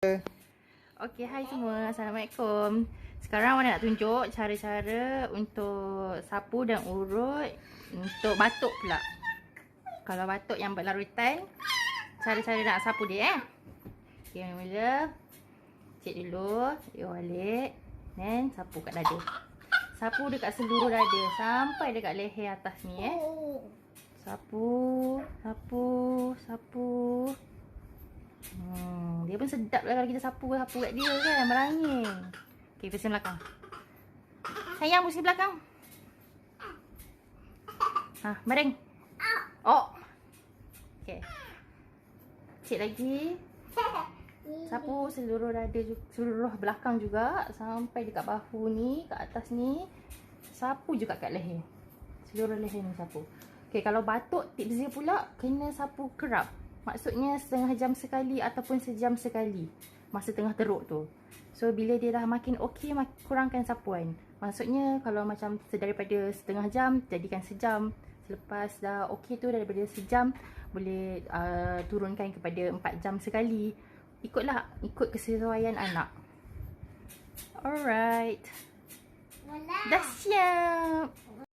Okey, hai semua. Assalamualaikum. Sekarang Wana nak tunjuk cara-cara untuk sapu dan urut untuk batuk pula. Kalau batuk yang berlarutan, cara-cara nak sapu dia Okey, mula cek dulu, dia balik dan sapu kat dada. Sapu dekat seluruh dada sampai dekat leher atas ni Sapu, sapu, sapu. Dia pun sedap lah kalau kita sapu kat dia kan, merangin. Okey, pusing belakang. Sayang, pusing belakang. Mering. Oh. Okey. Cik lagi. Sapu seluruh dada, seluruh belakang juga sampai dekat bahu ni, kat atas ni. Sapu juga kat leher. Seluruh leher ni sapu. Okey, kalau batuk tips dia pula kena sapu kerap. Maksudnya setengah jam sekali ataupun sejam sekali masa tengah teruk tu. So bila dia dah makin okey, kurangkan sapuan. Maksudnya kalau macam daripada setengah jam jadikan sejam. Selepas dah okey tu, daripada sejam boleh turunkan kepada 4 jam sekali. Ikut kesesuaian anak. Alright. Dah siap.